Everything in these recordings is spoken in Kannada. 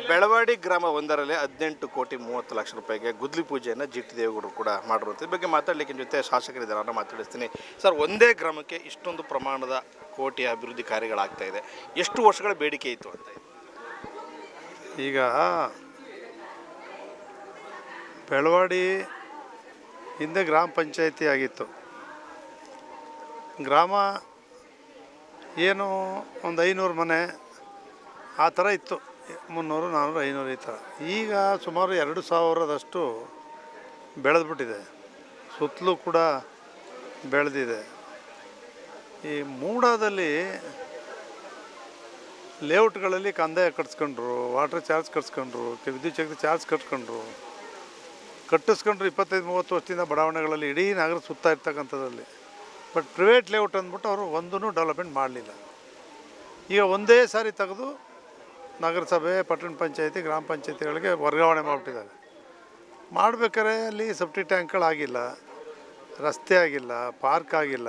ಬೆಳವಾಡಿ ಗ್ರಾಮ ಒಂದರಲ್ಲಿ 18,30,00,000 ರೂಪಾಯಿಗೆ ಗುದ್ಲಿ ಪೂಜೆಯನ್ನು ಜಿ ಟಿ ದೇವೇಗೌಡರು ಕೂಡ ಮಾಡಿರುವಂಥ ಬಗ್ಗೆ ಮಾತಾಡಲಿಕ್ಕೆ ಜೊತೆ ಶಾಸಕರಿದ್ದಾರೆ, ಅವ್ರನ್ನ ಮಾತಾಡಿಸ್ತೀನಿ. ಸರ್, ಒಂದೇ ಗ್ರಾಮಕ್ಕೆ ಇಷ್ಟೊಂದು ಪ್ರಮಾಣದ ಕೋಟಿ ಅಭಿವೃದ್ಧಿ ಕಾರ್ಯಗಳಾಗ್ತಾ ಇದೆ, ಎಷ್ಟು ವರ್ಷಗಳ ಬೇಡಿಕೆ ಇತ್ತು ಅಂತ? ಈಗ ಬೆಳವಾಡಿ ಹಿಂದೆ ಗ್ರಾಮ ಪಂಚಾಯಿತಿ ಆಗಿತ್ತು. ಗ್ರಾಮ ಏನು ಒಂದು 500 ಮನೆ ಆ ಥರ ಇತ್ತು, 300, 400, 500 ಈ ಥರ. ಈಗ ಸುಮಾರು 2,000ದಷ್ಟು ಬೆಳೆದ್ಬಿಟ್ಟಿದೆ, ಸುತ್ತಲೂ ಕೂಡ ಬೆಳೆದಿದೆ. ಈ ಮೂಡಾದಲ್ಲಿ ಲೇಔಟ್ಗಳಲ್ಲಿ ಕಂದಾಯ ಕಟ್ಸ್ಕೊಂಡ್ರು, ವಾಟರ್ ಚಾರ್ಜ್ ಕಟ್ಸ್ಕೊಂಡ್ರು, ವಿದ್ಯುತ್ ಶಕ್ತಿ ಚಾರ್ಜ್ ಕಟ್ಸ್ಕೊಂಡ್ರು, 25-30 ವರ್ಷದಿಂದ ಬಡಾವಣೆಗಳಲ್ಲಿ ಇಡೀ ನಗರ ಸುತ್ತ ಇರ್ತಕ್ಕಂಥದ್ರಲ್ಲಿ. ಬಟ್ ಪ್ರೈವೇಟ್ ಲೇಔಟ್ ಅಂದ್ಬಿಟ್ಟು ಅವರು ಒಂದೂ ಡೆವಲಪ್ಮೆಂಟ್ ಮಾಡಲಿಲ್ಲ. ಈಗ ಒಂದೇ ಸಾರಿ ತೆಗೆದು ನಗರಸಭೆ, ಪಟ್ಟಣ ಪಂಚಾಯತಿ, ಗ್ರಾಮ ಪಂಚಾಯತಿಗಳಿಗೆ ವರ್ಗಾವಣೆ ಮಾಡಿಬಿಟ್ಟಿದ್ದಾರೆ. ಮಾಡಬೇಕಾದ್ರೆ ಅಲ್ಲಿ ಸೆಪ್ಟಿ ಟ್ಯಾಂಕ್ಗಳಾಗಿಲ್ಲ, ರಸ್ತೆ ಆಗಿಲ್ಲ, ಪಾರ್ಕ್ ಆಗಿಲ್ಲ.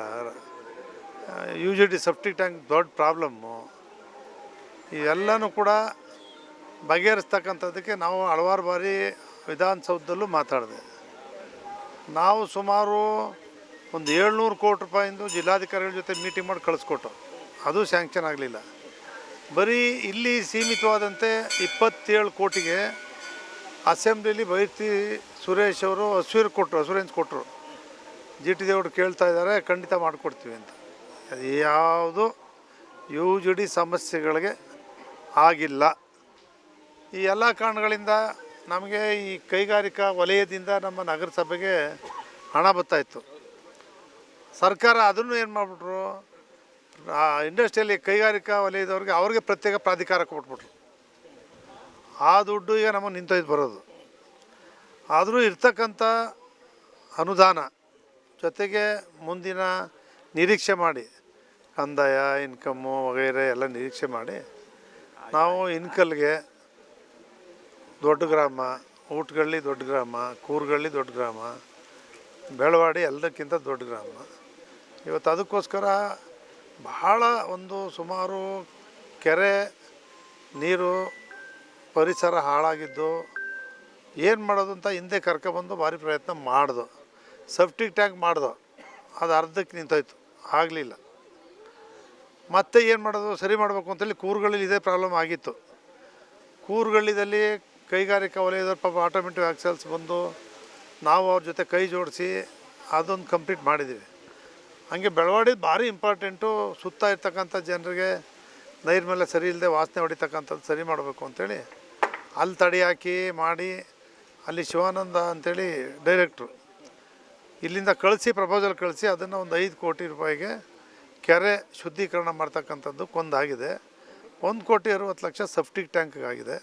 UGD ಸೆಪ್ಟಿ ಟ್ಯಾಂಕ್ ದೊಡ್ಡ ಪ್ರಾಬ್ಲಮ್ಮು. ಇವೆಲ್ಲನೂ ಕೂಡ ಬಗೆಹರಿಸ್ತಕ್ಕಂಥದ್ದಕ್ಕೆ ನಾವು ಹಲವಾರು ಬಾರಿ ವಿಧಾನಸೌಧದಲ್ಲೂ ಮಾತಾಡಿದೆ. ನಾವು ಸುಮಾರು ಒಂದು 700 ಕೋಟಿ ರೂಪಾಯಿಂದು ಜಿಲ್ಲಾಧಿಕಾರಿಗಳ ಜೊತೆ ಮೀಟಿಂಗ್ ಮಾಡಿ ಕಳಿಸ್ಕೊಟ್ಟು, ಅದು ಸ್ಯಾಂಕ್ಷನ್ ಆಗಲಿಲ್ಲ. ಬರೀ ಇಲ್ಲಿ ಸೀಮಿತವಾದಂತೆ 27 ಕೋಟಿಗೆ ಅಸೆಂಬ್ಲಿಲಿ ಬೈತಿ ಸುರೇಶ್ ಅವರು ಅಶ್ಯೂರೆನ್ಸ್ ಕೊಟ್ಟರು. ಜಿ ಟಿ ದೇವರು ಕೇಳ್ತಾ ಇದ್ದಾರೆ, ಖಂಡಿತ ಮಾಡಿಕೊಡ್ತೀವಿ ಅಂತ. ಅದು ಯಾವುದು UGD ಸಮಸ್ಯೆಗಳಿಗೆ ಆಗಿಲ್ಲ. ಈ ಎಲ್ಲ ಕಾರಣಗಳಿಂದ ನಮಗೆ ಈ ಕೈಗಾರಿಕಾ ವಲಯದಿಂದ ನಮ್ಮ ನಗರಸಭೆಗೆ ಹಣ ಬರ್ತಾಯಿತ್ತು. ಸರ್ಕಾರ ಅದನ್ನು ಏನು ಮಾಡಿಬಿಟ್ರು, ಇಂಡಸ್ಟ್ರಿಯಲ್ಲಿ ಕೈಗಾರಿಕಾ ವಲಯದವ್ರಿಗೆ ಅವ್ರಿಗೆ ಪ್ರತ್ಯೇಕ ಪ್ರಾಧಿಕಾರ ಕೊಟ್ಬಿಟ್ರು. ಆ ದುಡ್ಡು ಈಗ ನಮಗೆ ನಿಂತೊಯ್ದು ಬರೋದು. ಆದರೂ ಇರ್ತಕ್ಕಂಥ ಅನುದಾನ ಜೊತೆಗೆ ಮುಂದಿನ ನಿರೀಕ್ಷೆ ಮಾಡಿ, ಕಂದಾಯ, ಇನ್ಕಮ್ಮು ವಗೈರೆ ಎಲ್ಲ ನಿರೀಕ್ಷೆ ಮಾಡಿ ನಾವು ಇನ್ಕಲ್ಗೆ ದೊಡ್ಡ ಗ್ರಾಮ, ಊಟಗಳ್ಳಿ ದೊಡ್ಡ ಗ್ರಾಮ, ಕೂರ್ಗಳ್ಳಿ ದೊಡ್ಡ ಗ್ರಾಮ, ಬೆಳವಾಡಿ ಎಲ್ಲಕ್ಕಿಂತ ದೊಡ್ಡ ಗ್ರಾಮ. ಇವತ್ತು ಅದಕ್ಕೋಸ್ಕರ ಬಹಳ ಒಂದು ಸುಮಾರು ಕೆರೆ ನೀರು ಪರಿಸರ ಹಾಳಾಗಿದ್ದು ಏನು ಮಾಡೋದು ಅಂತ ಹಿಂದೆ ಕರ್ಕೊಬಂದು ಭಾರಿ ಪ್ರಯತ್ನ ಮಾಡ್ದು. ಸೆಪ್ಟಿಕ್ ಟ್ಯಾಂಕ್ ಮಾಡ್ದು, ಅದು ಅರ್ಧಕ್ಕೆ ನಿಂತೋಯ್ತು, ಆಗಲಿಲ್ಲ. ಮತ್ತೆ ಏನು ಮಾಡೋದು, ಸರಿ ಮಾಡಬೇಕು ಅಂತೇಳಿ ಕೂರ್ಗಳ್ಳಿಲಿ ಇದೇ ಪ್ರಾಬ್ಲಮ್ ಆಗಿತ್ತು. ಕೂರ್ಗಳ್ಳಿದಲ್ಲಿ ಕೈಗಾರಿಕಾ ವಲಯದವ್ರು ಪಾಪ ಆಟೋಮೆಟಿಕ್ ಆಕ್ಸಲ್ಸ್ ಬಂದು ನಾವು ಅವ್ರ ಜೊತೆ ಕೈ ಜೋಡಿಸಿ ಅದೊಂದು ಕಂಪ್ಲೀಟ್ ಮಾಡಿದ್ದೀವಿ. ಹಂಗೆ ಬೆಳವಾಡಿ ಭಾರಿ ಇಂಪಾರ್ಟೆಂಟು. ಸುತ್ತ ಇರ್ತಕ್ಕಂಥ ಜನರಿಗೆ ನೈರ್ಮಲ್ಯ ಸರಿ ಇಲ್ಲದೆ ವಾಸನೆ ಹೊಡಿತಕ್ಕಂಥದ್ದು ಸರಿ ಮಾಡಬೇಕು ಅಂಥೇಳಿ ಅಲ್ಲಿ ತಡೆ ಹಾಕಿ ಮಾಡಿ, ಅಲ್ಲಿ ಶಿವಾನಂದ ಅಂಥೇಳಿ ಡೈರೆಕ್ಟ್ರು ಇಲ್ಲಿಂದ ಕಳಿಸಿ, ಪ್ರಪೋಸಲ್ ಕಳಿಸಿ ಅದನ್ನು ಒಂದು 5 ಕೋಟಿ ರೂಪಾಯಿಗೆ ಕೆರೆ ಶುದ್ಧೀಕರಣ ಮಾಡ್ತಕ್ಕಂಥದ್ದು ಕೊಂದಾಗಿದೆ. 1,60,00,000 ಸೆಪ್ಟಿಕ್ ಟ್ಯಾಂಕ್ಗಾಗಿದೆ.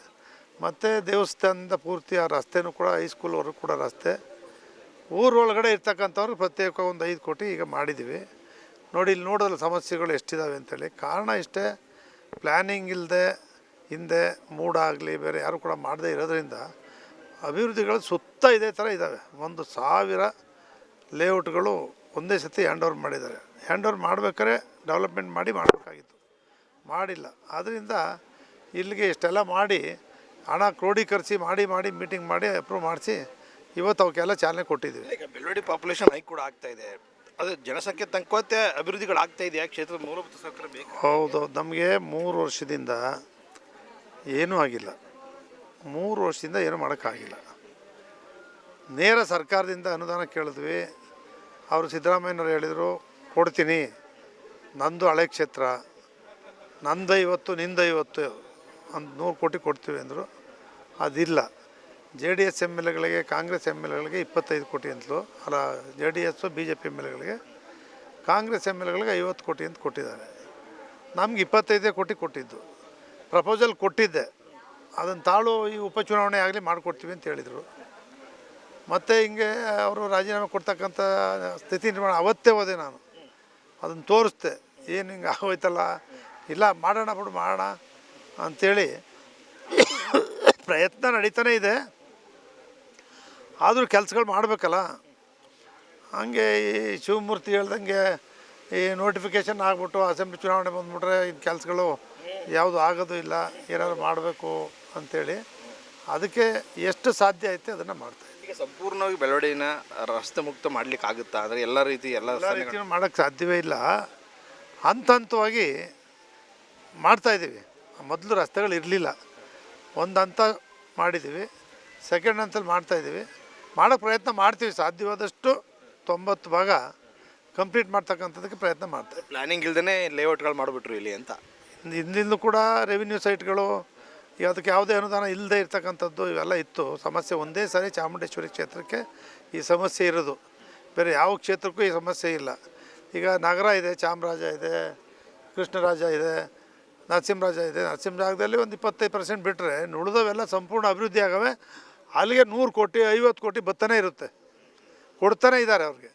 ಮತ್ತು ದೇವಸ್ಥಾನದಿಂದ ಪೂರ್ತಿ ಆ ರಸ್ತೆನೂ ಕೂಡ ಹೈಸ್ಕೂಲ್ವರೆಗೂ ಕೂಡ ರಸ್ತೆ, ಊರೊಳಗಡೆ ಇರ್ತಕ್ಕಂಥವ್ರಿಗೆ ಪ್ರತ್ಯೇಕ ಒಂದು 5 ಕೋಟಿ ಈಗ ಮಾಡಿದ್ದೀವಿ. ನೋಡಿ, ಇಲ್ಲಿ ನೋಡೋಲ್ಲ ಸಮಸ್ಯೆಗಳು ಎಷ್ಟಿದ್ದಾವೆ ಅಂತೇಳಿ. ಕಾರಣ ಇಷ್ಟೇ, ಪ್ಲ್ಯಾನಿಂಗ್ ಇಲ್ಲದೆ ಹಿಂದೆ ಮೂಡಾಗಲಿ ಬೇರೆ ಯಾರು ಕೂಡ ಮಾಡದೇ ಇರೋದ್ರಿಂದ ಅಭಿವೃದ್ಧಿಗಳು ಸುತ್ತ ಇದೇ ಥರ ಇದ್ದಾವೆ. 1,000 ಲೇಔಟ್ಗಳು ಒಂದೇ ಸತಿ ಹ್ಯಾಂಡ್ ಓವರ್ ಮಾಡಿದ್ದಾರೆ. ಹ್ಯಾಂಡ್ ಓವರ್ ಮಾಡ್ಬೇಕಾದ್ರೆ ಡೆವಲಪ್ಮೆಂಟ್ ಮಾಡಬೇಕಾಗಿತ್ತು, ಮಾಡಿಲ್ಲ. ಆದ್ದರಿಂದ ಇಲ್ಲಿಗೆ ಇಷ್ಟೆಲ್ಲ ಮಾಡಿ ಹಣ ಕ್ರೋಢೀಕರಿಸಿ ಮಾಡಿ ಮೀಟಿಂಗ್ ಮಾಡಿ ಅಪ್ರೂವ್ ಮಾಡಿಸಿ ಇವತ್ತು ಅವಕ್ಕೆಲ್ಲ ಚಾಲನೆ ಕೊಟ್ಟಿದ್ದೀವಿ. ಈಗ ಬೆಳವಾಡಿ ಪಾಪ್ಯುಲೇಷನ್ ಹೈ ಕೂಡ ಆಗ್ತಾ ಇದೆ, ಅದು ಜನಸಂಖ್ಯೆ ತಕ್ಕಂತೆ ಅಭಿವೃದ್ಧಿಗಳಾಗ್ತಾ ಇದೆಯಾ? ಕ್ಷೇತ್ರದ ಮೂಲಭೂತ ಸೌಕರ್ಯ ಬೇಕು. ಹೌದು, ನಮಗೆ 3 ವರ್ಷದಿಂದ ಏನೂ ಆಗಿಲ್ಲ. 3 ವರ್ಷದಿಂದ ಏನೂ ಮಾಡೋಕ್ಕಾಗಿಲ್ಲ. ನೇರ ಸರ್ಕಾರದಿಂದ ಅನುದಾನ ಕೇಳಿದ್ವಿ. ಅವರು ಸಿದ್ದರಾಮಯ್ಯನವ್ರು ಹೇಳಿದರು, ಕೊಡ್ತೀನಿ, ನಂದು ಹಳೆ ಕ್ಷೇತ್ರ, ನಂದು 50 ನಿಂದು 50 ಒಂದು 100 ಕೋಟಿ ಕೊಡ್ತೀವಿ ಅಂದರು. ಅದಿಲ್ಲ. JDS MLAಗಳಿಗೆ, ಕಾಂಗ್ರೆಸ್ MLAಗಳಿಗೆ 25 ಕೋಟಿ ಅಂತಲೂ, ಅಲ್ಲ JDS BJP MLAಗಳಿಗೆ, ಕಾಂಗ್ರೆಸ್ MLAಗಳಿಗೆ 50 ಕೋಟಿ ಅಂತ ಕೊಟ್ಟಿದ್ದಾರೆ. ನಮ್ಗೆ 25 ಕೋಟಿ ಕೊಟ್ಟಿದ್ದು. ಪ್ರಪೋಸಲ್ ಕೊಟ್ಟಿದ್ದೆ, ಅದನ್ನು ತಾಳು ಈ ಉಪಚುನಾವಣೆ ಆಗಲಿ ಮಾಡಿಕೊಡ್ತೀವಿ ಅಂತ ಹೇಳಿದರು. ಮತ್ತು ಹಿಂಗೆ ಅವರು ರಾಜೀನಾಮೆ ಕೊಡ್ತಕ್ಕಂಥ ಸ್ಥಿತಿ ನಿರ್ಮಾಣ ಅವತ್ತೇ ಹೋದೆ ನಾನು, ಅದನ್ನು ತೋರಿಸ್ದೆ, ಏನು ಹಿಂಗೆ ಆಗೋಯ್ತಲ್ಲ, ಇಲ್ಲ ಮಾಡೋಣ ಬಿಡು ಮಾಡೋಣ ಅಂಥೇಳಿ ಪ್ರಯತ್ನ ನಡೀತಾನೇ ಇದೆ. ಆದರೂ ಕೆಲಸಗಳು ಮಾಡಬೇಕಲ್ಲ. ಹಂಗೆ ಈ ಶಿವಮೂರ್ತಿ ಹೇಳ್ದಂಗೆ ಈ ನೋಟಿಫಿಕೇಷನ್ ಆಗ್ಬಿಟ್ಟು ಅಸೆಂಬ್ಲಿ ಚುನಾವಣೆ ಬಂದುಬಿಟ್ರೆ ಇನ್ನು ಕೆಲಸಗಳು ಯಾವುದು ಆಗೋದು ಇಲ್ಲ, ಏನಾದರೂ ಮಾಡಬೇಕು ಅಂಥೇಳಿ ಅದಕ್ಕೆ ಎಷ್ಟು ಸಾಧ್ಯ ಐತೆ ಅದನ್ನು ಮಾಡ್ತಾಯಿದ್ದೀವಿ. ಈಗ ಸಂಪೂರ್ಣವಾಗಿ ಬೆಳವಡಿಗೆನ ರಸ್ತೆ ಮುಕ್ತ ಮಾಡ್ಲಿಕ್ಕೆ ಆಗುತ್ತಾ? ಅಂದರೆ ಎಲ್ಲ ರೀತಿಯೂ ಮಾಡೋಕ್ಕೆ ಸಾಧ್ಯವೇ ಇಲ್ಲ. ಹಂತ ಹಂತವಾಗಿ ಮಾಡ್ತಾಯಿದ್ದೀವಿ. ಮೊದಲು ರಸ್ತೆಗಳು ಇರಲಿಲ್ಲ, ಒಂದು ಹಂತ ಮಾಡಿದ್ದೀವಿ, ಸೆಕೆಂಡ್ ಹಂತಲ್ಲಿ ಮಾಡ್ತಾಯಿದ್ದೀವಿ, ಮಾಡೋಕ್ಕೆ ಪ್ರಯತ್ನ ಮಾಡ್ತೀವಿ. ಸಾಧ್ಯವಾದಷ್ಟು 90 ಭಾಗ ಕಂಪ್ಲೀಟ್ ಮಾಡ್ತಕ್ಕಂಥದ್ದಕ್ಕೆ ಪ್ರಯತ್ನ ಮಾಡ್ತಾಯಿದ್ದೀವಿ. ಪ್ಲಾನಿಂಗ್ ಇಲ್ದೇ ಲೇಔಟ್ಗಳು ಮಾಡಿಬಿಟ್ರು ಇಲ್ಲಿ ಅಂತ. ಹಿಂದಿಂದಲೂ ಕೂಡ ರೆವಿನ್ಯೂ ಸೈಟ್ಗಳು ಅದಕ್ಕೆ ಯಾವುದೇ ಅನುದಾನ ಇಲ್ಲದೆ ಇರ್ತಕ್ಕಂಥದ್ದು ಇವೆಲ್ಲ ಇತ್ತು. ಸಮಸ್ಯೆ ಒಂದೇ ಸಾರಿ ಚಾಮುಂಡೇಶ್ವರಿ ಕ್ಷೇತ್ರಕ್ಕೆ ಈ ಸಮಸ್ಯೆ ಇರೋದು, ಬೇರೆ ಯಾವ ಕ್ಷೇತ್ರಕ್ಕೂ ಈ ಸಮಸ್ಯೆ ಇಲ್ಲ. ಈಗ ನಗರ ಇದೆ, ಚಾಮರಾಜ ಇದೆ, ಕೃಷ್ಣರಾಜ ಇದೆ, ನರಸಿಂಹರಾಜ ಇದೆ. ನರಸಿಂಹರಾಜದಲ್ಲಿ ಒಂದು 25% ಬಿಟ್ಟರೆ ಉಳಿದವೆಲ್ಲ ಸಂಪೂರ್ಣ ಅಭಿವೃದ್ಧಿ ಆಗವೆ. ಅಲ್ಲಿಗೆ 100 ಕೋಟಿ 50 ಕೋಟಿ ಬತ್ತನೇ ಇರುತ್ತೆ, ಕೊಡ್ತಾನೆ ಇದ್ದಾರೆ ಅವ್ರಿಗೆ.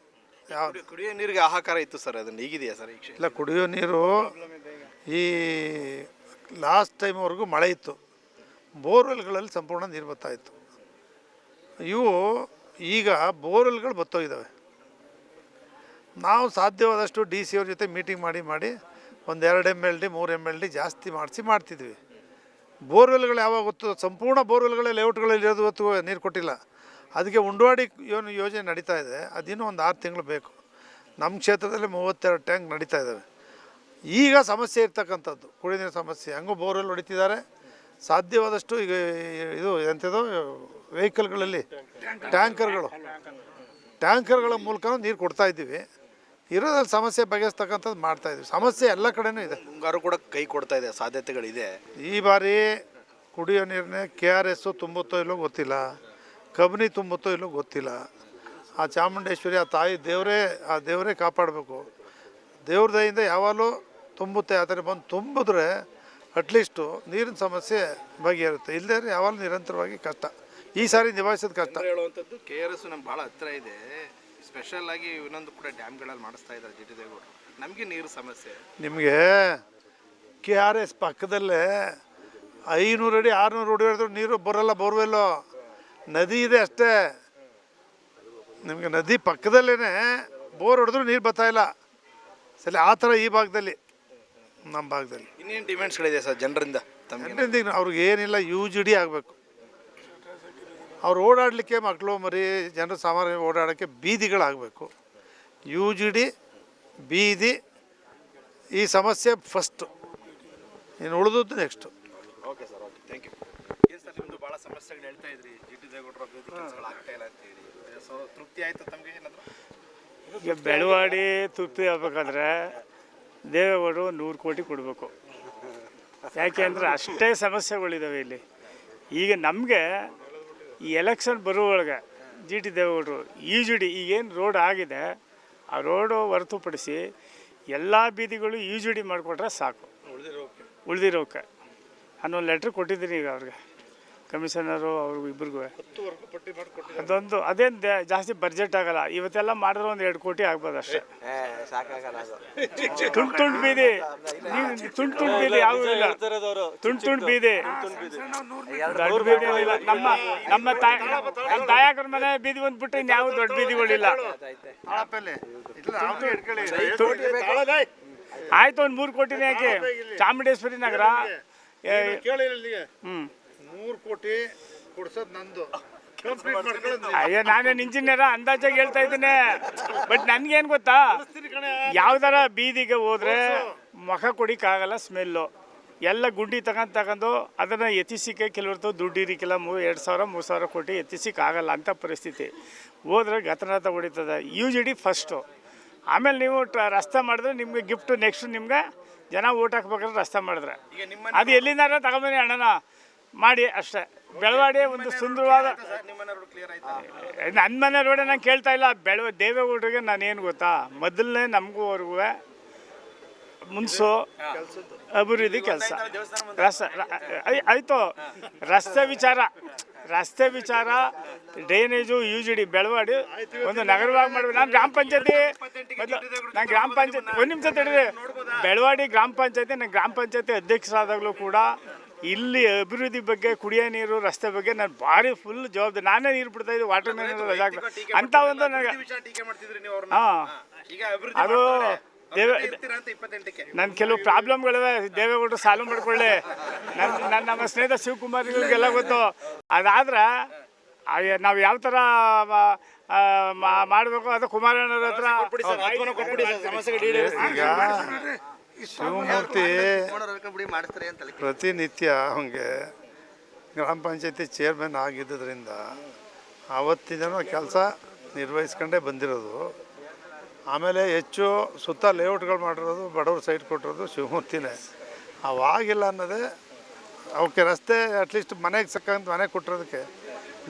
ಯಾವುದು ಕುಡಿಯೋ ನೀರಿಗೆ ಹಾಹಾಕಾರ ಇತ್ತು ಸರ್, ಅದನ್ನು ಈಗಿದೆಯಾ ಸರ್? ಈಗ ಇಲ್ಲ, ಕುಡಿಯೋ ನೀರು ಈ ಲಾಸ್ಟ್ ಟೈಮ್ವರೆಗೂ ಮಳೆ ಇತ್ತು, ಬೋರ್ವೆಲ್ಗಳಲ್ಲಿ ಸಂಪೂರ್ಣ ನೀರು ಬರ್ತಾಯಿತ್ತು. ಇವು ಈಗ ಬೋರ್ವೆಲ್ಗಳು ಬತ್ತೋಗಿದ್ದಾವೆ. ನಾವು ಸಾಧ್ಯವಾದಷ್ಟು ಡಿ ಸಿ ಅವ್ರ ಜೊತೆ ಮೀಟಿಂಗ್ ಮಾಡಿ ಒಂದು 2 MLD 3 MLD ಜಾಸ್ತಿ ಮಾಡ್ತಿದ್ವಿ. ಬೋರ್ವೆಲ್ಗಳು ಯಾವಾಗ ಗೊತ್ತು, ಸಂಪೂರ್ಣ ಬೋರ್ವೆಲ್ಗಳೇ ಲೇಔಟ್ಗಳಲ್ಲಿ ಇರೋದು ಹೊತ್ತು ನೀರು ಕೊಟ್ಟಿಲ್ಲ. ಅದಕ್ಕೆ ಉಂಡವಾಡಿ ಯೋಜನೆ ನಡೀತಾ ಇದೆ, ಅದಿನ್ನೂ ಒಂದು 6 ತಿಂಗಳು ಬೇಕು. ನಮ್ಮ ಕ್ಷೇತ್ರದಲ್ಲಿ 32 ಟ್ಯಾಂಕ್ ನಡೀತಾ ಇದ್ದಾವೆ. ಈಗ ಸಮಸ್ಯೆ ಇರ್ತಕ್ಕಂಥದ್ದು ಕುಡಿಯ ನೀರು ಸಮಸ್ಯೆ. ಹಂಗೂ ಬೋರ್ವೆಲ್ ಹೊಡಿತಿದ್ದಾರೆ. ಸಾಧ್ಯವಾದಷ್ಟು ಈಗ ಇದು ಎಂಥದ್ದು ವೆಹಿಕಲ್ಗಳಲ್ಲಿ ಟ್ಯಾಂಕರ್ಗಳ ಮೂಲಕ ನೀರು ಕೊಡ್ತಾಯಿದ್ದೀವಿ. ಇರೋದ್ರಲ್ಲಿ ಸಮಸ್ಯೆ ಬಗೆಹರಿಸ್ತಕ್ಕಂಥದ್ದು ಮಾಡ್ತಾಯಿದ್ವಿ. ಸಮಸ್ಯೆ ಎಲ್ಲ ಕಡೆನೂ ಇದೆ. ಮುಂಗಾರು ಕೂಡ ಕೈ ಕೊಡ್ತಾ ಇದೆ, ಸಾಧ್ಯತೆಗಳಿದೆ. ಈ ಬಾರಿ ಕುಡಿಯೋ ನೀರನ್ನೇ KRS ತುಂಬುತ್ತೋ ಇಲ್ಲೋ ಗೊತ್ತಿಲ್ಲ, ಕಬಿನಿ ತುಂಬುತ್ತೋ ಇಲ್ಲೋ ಗೊತ್ತಿಲ್ಲ. ಆ ಚಾಮುಂಡೇಶ್ವರಿ, ಆ ತಾಯಿ ದೇವರೇ ಕಾಪಾಡಬೇಕು. ದೇವ್ರ ದಯಿಂದ ಯಾವಾಗಲೂ ತುಂಬುತ್ತೆ. ಆ ಥರ ಬಂದು ತುಂಬಿದ್ರೆ ಅಟ್ಲೀಸ್ಟು ನೀರಿನ ಸಮಸ್ಯೆ ಬಗೆಹರುತ್ತೆ. ಇಲ್ಲದೇ ಯಾವಾಗಲೂ ನಿರಂತರವಾಗಿ ಕಷ್ಟ. ಈ ಸಾರಿ ನಿಭಾಯಿಸೋದು ಕಷ್ಟ. ಹೇಳುವಂಥದ್ದು KRS ನಮ್ಗೆ ಭಾಳ ಹತ್ತಿರ ಇದೆ. ಸ್ಪೆಷಲ್ ಆಗಿ ಇನ್ನೊಂದು ಕೂಡ ಡ್ಯಾಮ್ಗಳಲ್ಲಿ ಮಾಡಿಸ್ತಾ ಇದ್ದಾರೆ ಜಿ ಟಿ ದೇವೇಗೌಡರು. ನಮಗೆ ನೀರು ಸಮಸ್ಯೆ. ನಿಮಗೆ KRS ಪಕ್ಕದಲ್ಲೇ 500 ಅಡಿ 600 ಅಡಿ ಹೊಡೆದ್ರು ನೀರು ಬರೋಲ್ಲ. ಬೋರ್ವೆಲ್ಲು ನದಿ ಇದೆ ಅಷ್ಟೇ. ನಿಮಗೆ ನದಿ ಪಕ್ಕದಲ್ಲೇ ಬೋರ್ ಹೊಡೆದ್ರು ನೀರು ಬರ್ತಾಯಿಲ್ಲ. ಸರಿ, ಆ ಥರ ಈ ಭಾಗದಲ್ಲಿ, ನಮ್ಮ ಭಾಗದಲ್ಲಿ ಇನ್ನೇನು ಡಿಮ್ಯಾಂಡ್ಸ್ಗಳಿದೆ ಸರ್ ಜನರಿಂದ? ತಮಗೆ ಅವ್ರಿಗೆ ಏನಿಲ್ಲ, UGD ಆಗಬೇಕು. ಅವ್ರು ಓಡಾಡಲಿಕ್ಕೆ, ಮಕ್ಕಳು ಮರಿ ಜನರು ಸಾಮಾನ್ಯ ಓಡಾಡೋಕ್ಕೆ ಬೀದಿಗಳಾಗಬೇಕು. UGD, ಬೀದಿ, ಈ ಸಮಸ್ಯೆ ಫಸ್ಟು, ಇನ್ನು ಉಳಿದದ್ದು next. Okay sir, okay, thank you. ಏನು ಸರ್, ನಿಮ್ಮದು ಭಾಳ ಸಮಸ್ಯೆಗಳು ಹೇಳ್ತಾ ಇದ್ರಿ, ಜಿ ಟಿ ದೇವೇಗೌಡರ ಅಭಿವೃದ್ಧಿ ಕೆಲಸಗಳು ಆಗ್ತಾ ಇಲ್ಲ ಅಂತೇಳಿ. ಸೊ ತೃಪ್ತಿ ಆಯಿತು ತಮಗೆ ಏನಾದರೂ? ಈಗ ಬೆಳವಾಡಿ ತೃಪ್ತಿ ಆಗ್ಬೇಕಾದ್ರೆ ದೇವೇಗೌಡರು 100 ಕೋಟಿ ಕೊಡಬೇಕು. ಯಾಕೆ ಅಂದರೆ ಅಷ್ಟೇ ಸಮಸ್ಯೆಗಳಿದ್ದಾವೆ ಇಲ್ಲಿ. ಈಗ ನಮಗೆ ಈ ಎಲೆಕ್ಷನ್ ಬರುವೊಳಗೆ ಜಿ ಟಿ ದೇವೇಗೌಡರು UGD ಈಗೇನು ರೋಡ್ ಆಗಿದೆ, ಆ ರೋಡು ಹೊರತುಪಡಿಸಿ ಎಲ್ಲ ಬೀದಿಗಳು UGD ಮಾಡಿಕೊಟ್ರೆ ಸಾಕು, ಉಳಿದಿರೋಕೆ ಅನ್ನೋ ಲೆಟ್ರ್ ಕೊಟ್ಟಿದ್ದೀನಿ ಈಗ ಅವ್ರಿಗೆ, ಕಮಿಷನರು ಅವ್ರಿಗೂ ಇಬ್ಬರಿಗೂ. ಅದೊಂದು ಅದೇನು ಜಾಸ್ತಿ ಬಡ್ಜೆಟ್ ಆಗಲ್ಲ. ಇವತ್ತೆಲ್ಲ ಮಾಡಿದ್ರೆ ಒಂದು 2 ಕೋಟಿ ಆಗ್ಬೋದು ಅಷ್ಟೇ. ತುಂಡು ಬೀದಿ, ತುಂಡು ಬೀದಿ ಯಾವುದೂ ಇಲ್ಲ. ತುಂಡು ಬೀದಿ ದೊಡ್ಡ ಬೀದಿ ಇಲ್ಲ. ನಮ್ಮ ತಾಯಕರ ಮನೆ ಬೀದಿ ಒಂದು ಬಿಟ್ಟು ಇನ್ಯಾವ ದೊಡ್ಡ ಬೀದಿಗಳಿಲ್ಲ. ಆಯ್ತು, ಒಂದು 3 ಕೋಟಿನೇ ಯಾಕೆ? ಚಾಮುಂಡೇಶ್ವರಿ ನಗರ 3 ಕೋಟಿ ಕೊಡ್ಸೋದು ನಂದು. ಅಯ್ಯೋ, ನಾನೇನು ಇಂಜಿನಿಯರ, ಅಂದಾಜಾಗಿ ಹೇಳ್ತಾ ಇದ್ದೀನಿ. ಬಟ್ ನನಗೇನು ಗೊತ್ತಾ, ಯಾವ್ದಾರ ಬೀದಿಗೆ ಹೋದ್ರೆ ಮುಖ ಕೊಡಿಕ್ಕಾಗಲ್ಲ, ಸ್ಮೆಲ್ಲು ಎಲ್ಲ ಗುಂಡಿ ತಗೊಂಡು ಅದನ್ನು ಎತ್ತಿಸಿಕೆ ಕೆಲವ್ರದ್ದು ದುಡ್ಡು ಇರಿಕಿಲ್ಲ. 2,000 3,000 ಕೋಟಿ ಎತ್ತಿಸಿಕ್ಕಾಗಲ್ಲ ಅಂಥ ಪರಿಸ್ಥಿತಿ. ಹೋದ್ರೆ ಗತನಾಥ ಹೊಡಿತದೆ. UGD ಫಸ್ಟು, ಆಮೇಲೆ ನೀವು ರಸ್ತೆ ಮಾಡಿದ್ರೆ ನಿಮಗೆ ಗಿಫ್ಟು. ನೆಕ್ಸ್ಟ್ ನಿಮ್ಗೆ ಜನ ಓಟ್ ಹಾಕ್ಬೇಕಾದ್ರೆ ರಸ್ತೆ ಮಾಡಿದ್ರೆ ಅದು ಎಲ್ಲಿಂದಾರ ತಗೊಂಬನ್ನಿ ಅಣ್ಣನ ಮಾಡಿ ಅಷ್ಟೇ. ಬೆಳವಾಡಿ ಒಂದು ಸುಂದರವಾದ ನನ್ನ ಮನೆ ರೋಡೆ ನಾನು ಕೇಳ್ತಾ ಇಲ್ಲ. ದೇವೇಗೌಡರಿಗೆ ನಾನೇನು ಗೊತ್ತಾ, ಮೊದಲನೇ ನಮಗೂ ಅವ್ರಿಗೂ ಮುನ್ಸು ಅಭಿವೃದ್ಧಿ ಕೆಲಸ. ಆಯಿತು, ರಸ್ತೆ ವಿಚಾರ ಡ್ರೈನೇಜು UGD ಬೆಳವಾಡಿ ಒಂದು ನಗರವಾಗಿ ಮಾಡಬೇಕು. ನಾನು ಗ್ರಾಮ ಪಂಚಾಯತಿ ಒಂದು ನಿಮಿಷ ತಡೀರಿ. ಬೆಳವಾಡಿ ಗ್ರಾಮ ಪಂಚಾಯತಿ ಅಧ್ಯಕ್ಷರಾದಾಗಲೂ ಕೂಡ ಇಲ್ಲಿ ಅಭಿವೃದ್ಧಿ ಬಗ್ಗೆ, ಕುಡಿಯೋ ನೀರು, ರಸ್ತೆ ಬಗ್ಗೆ ನಾನು ಭಾರಿ ಫುಲ್ ಜವಾಬ್ದಾರಿ. ನಾನೇ ನೀರು ಬಿಡ್ತಾಯಿದ್ದೆ, ವಾಟರ್ ಮ್ಯಾನೇಜರ್ ರಜಾ ಅಂತ ಒಂದು ನನಗೆ. ಹಾಂ, ಅದು ನನ್ನ ಕೆಲವು ಪ್ರಾಬ್ಲಮ್ಗಳಿವೆ, ದೇವೇಗೌಡರು ಸಾಲ್ವ್ ಮಾಡ್ಕೊಳ್ಳಿ. ನಮ್ಮ ಸ್ನೇಹಿತ ಶಿವಕುಮಾರ್ ಇವ್ರಿಗೆಲ್ಲ ಗೊತ್ತು. ಅದಾದ್ರೆ ನಾವು ಯಾವ ಥರ ಮಾಡಬೇಕು ಅದು ಕುಮಾರಣ್ಣವ್ರ ಹತ್ರ. ಈಗ ಶಿವಮೂರ್ತಿ ಪ್ರತಿನಿತ್ಯ ಅವನಿಗೆ ಗ್ರಾಮ ಪಂಚಾಯತಿ ಚೇರ್ಮನ್ ಆಗಿದ್ದರಿಂದ ಆವತ್ತಿನ ಕೆಲಸ ನಿರ್ವಹಿಸ್ಕೊಂಡೇ ಬಂದಿರೋದು. ಆಮೇಲೆ ಹೆಚ್ಚು ಸುತ್ತ ಲೇಔಟ್ಗಳು ಮಾಡಿರೋದು, ಬಡವ್ರ ಸೈಟ್ ಕೊಟ್ಟಿರೋದು ಶಿವಮೂರ್ತಿನೇ. ಅವಾಗಿಲ್ಲ ಅನ್ನೋದೇ ಅವಕ್ಕೆ ರಸ್ತೆ ಅಟ್ಲೀಸ್ಟ್ ಮನೆಗೆ ಸಕ್ಕಂತ ಮನೆ ಕೊಟ್ಟಿರೋದಕ್ಕೆ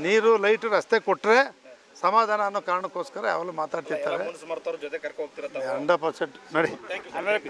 ನೀರು ಲೈಟು ರಸ್ತೆ ಕೊಟ್ಟರೆ ಸಮಾಧಾನ ಅನ್ನೋ ಕಾರಣಕ್ಕೋಸ್ಕರ ಯಾವಾಗಲೂ ಮಾತಾಡ್ತಿರ್ತಾರೆ. 100% ನೋಡಿ.